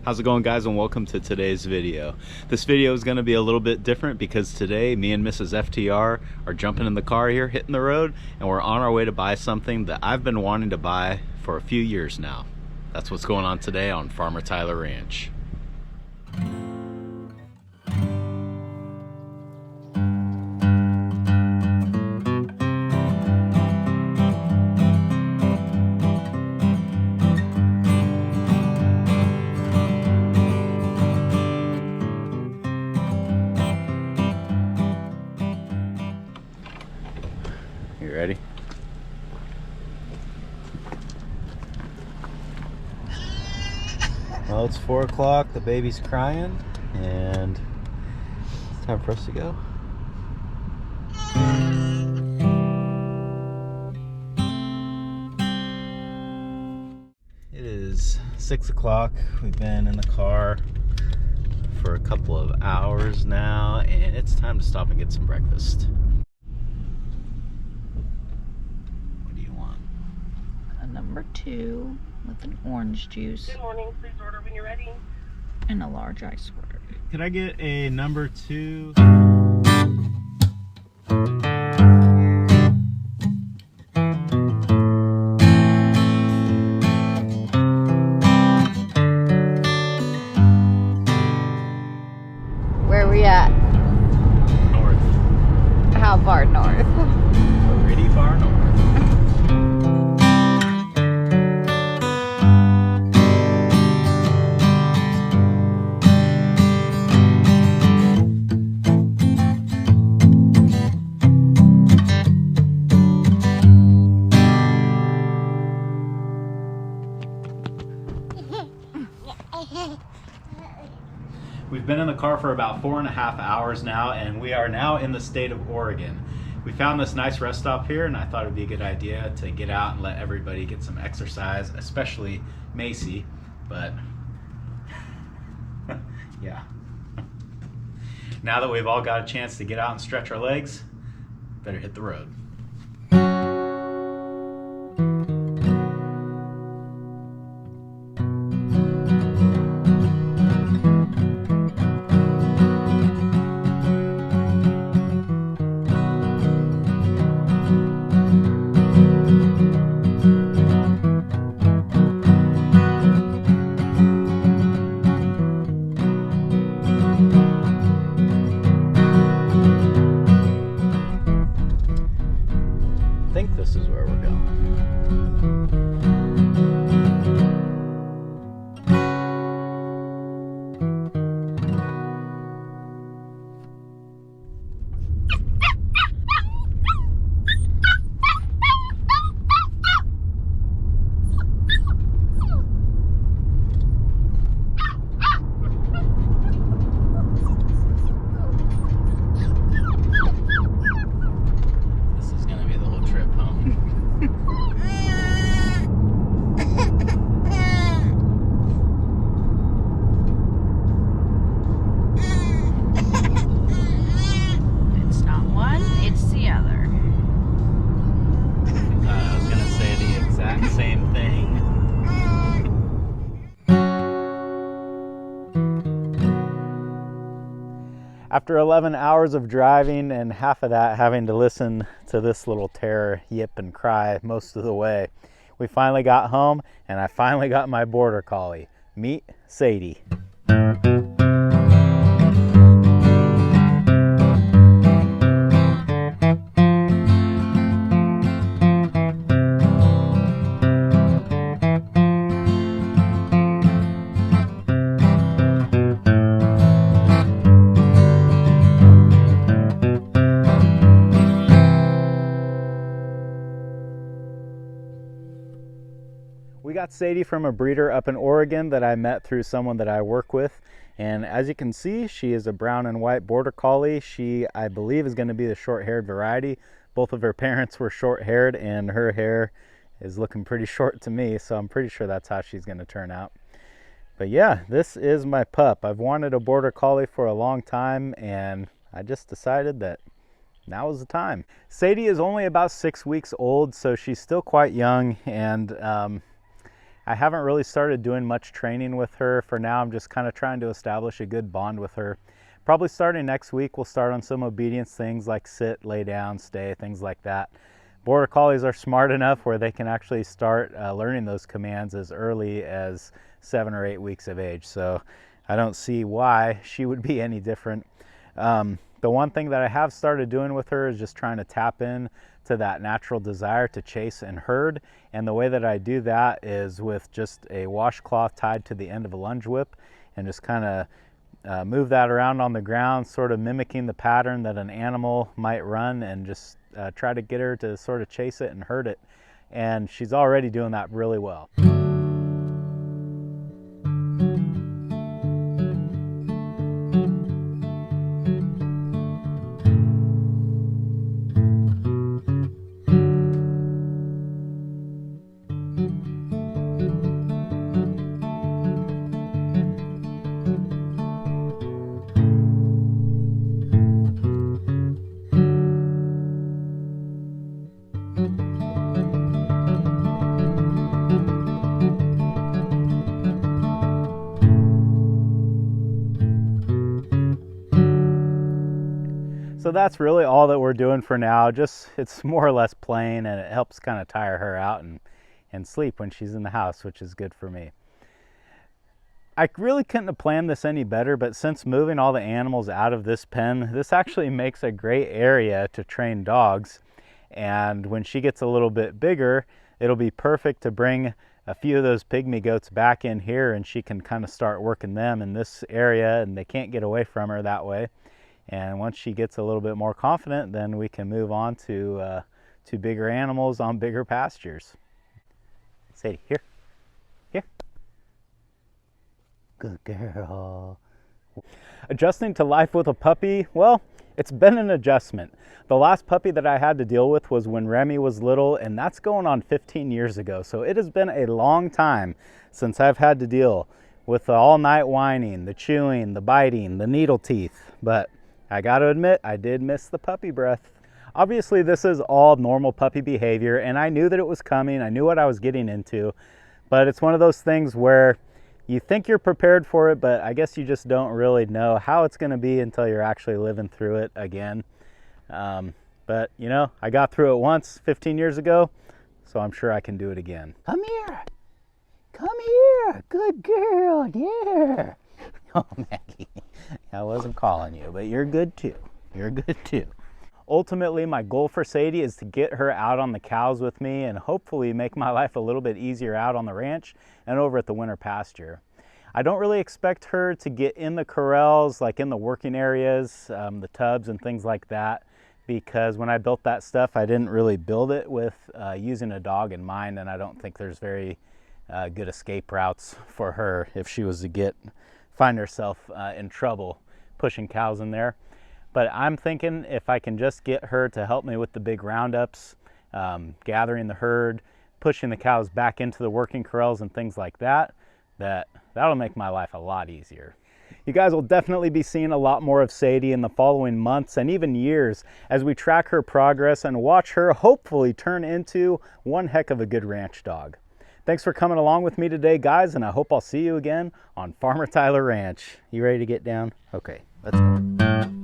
How's it going, guys, and welcome to today's video. This video is going to be a little bit different because today me and Mrs. FTR are jumping in the car here, hitting the road, and we're on our way to buy something that I've been wanting to buy for a few years now. That's what's going on today on Farmer Tyler Ranch. You ready? Well, it's 4 o'clock, the baby's crying, and it's time for us to go. It is 6 o'clock. We've been in the car for a couple of hours now, and it's time to stop and get some breakfast. Number 2 with an orange juice. Good morning. Please order when you're ready. And a large ice water. Could I get a number 2? Where are we at? North. How far north? Pretty far north. We've been in the car for about 4.5 hours now, and we are now in the state of Oregon. We found this nice rest stop here, and I thought it'd be a good idea to get out and let everybody get some exercise, especially Macy, but yeah. Now that we've all got a chance to get out and stretch our legs, better hit the road. I think this is where we're going. After 11 hours of driving and half of that having to listen to this little terror yip and cry most of the way, we finally got home, and I finally got my border collie. Meet Sadie. We got Sadie from a breeder up in Oregon that I met through someone that I work with, and as you can see, she is a brown and white border collie. She, I believe, is going to be the short-haired variety. Both of her parents were short-haired, and her hair is looking pretty short to me, so I'm pretty sure that's how she's going to turn out. But yeah, this is my pup. I've wanted a border collie for a long time, and I just decided that now is the time. Sadie is only about 6 weeks old, so she's still quite young, and I haven't really started doing much training with her. For now, I'm just kind of trying to establish a good bond with her. Probably starting next week, we'll start on some obedience things like sit, lay down, stay, things like that. Border Collies are smart enough where they can actually start learning those commands as early as 7 or 8 weeks of age. So I don't see why she would be any different. The one thing that I have started doing with her is just trying to tap in to that natural desire to chase and herd. And the way that I do that is with just a washcloth tied to the end of a lunge whip and just kind of move that around on the ground, sort of mimicking the pattern that an animal might run, and just try to get her to sort of chase it and herd it. And she's already doing that really well. So that's really all that we're doing for now. Just, it's more or less playing, and it helps kind of tire her out and sleep when she's in the house, which is good for me. I really couldn't have planned this any better, but since moving all the animals out of this pen, this actually makes a great area to train dogs. And when she gets a little bit bigger, it'll be perfect to bring a few of those pygmy goats back in here, and she can kind of start working them in this area, and they can't get away from her that way. And once she gets a little bit more confident, then we can move on to bigger animals on bigger pastures. Sadie, here, here. Good girl. Adjusting to life with a puppy, well, it's been an adjustment. The last puppy that I had to deal with was when Remy was little, and that's going on 15 years ago. So it has been a long time since I've had to deal with the all-night whining, the chewing, the biting, the needle teeth. But I got to admit, I did miss the puppy breath. Obviously, this is all normal puppy behavior, and I knew that it was coming. I knew what I was getting into, but it's one of those things where you think you're prepared for it, but I guess you just don't really know how it's going to be until you're actually living through it again. But, you know, I got through it once 15 years ago, so I'm sure I can do it again. Come here. Come here. Good girl. Yeah. Oh, Maggie, I wasn't calling you, but you're good too. You're good too. Ultimately, my goal for Sadie is to get her out on the cows with me and hopefully make my life a little bit easier out on the ranch and over at the winter pasture. I don't really expect her to get in the corrals, like in the working areas, the tubs and things like that, because when I built that stuff, I didn't really build it with using a dog in mind, and I don't think there's very good escape routes for her if she was to find herself in trouble pushing cows in there. But I'm thinking if I can just get her to help me with the big roundups, gathering the herd, pushing the cows back into the working corrals and things like that, that'll make my life a lot easier. You guys will definitely be seeing a lot more of Sadie in the following months and even years as we track her progress and watch her hopefully turn into one heck of a good ranch dog. Thanks for coming along with me today, guys, and I hope I'll see you again on Farmer Tyler Ranch. You ready to get down? Okay, let's go.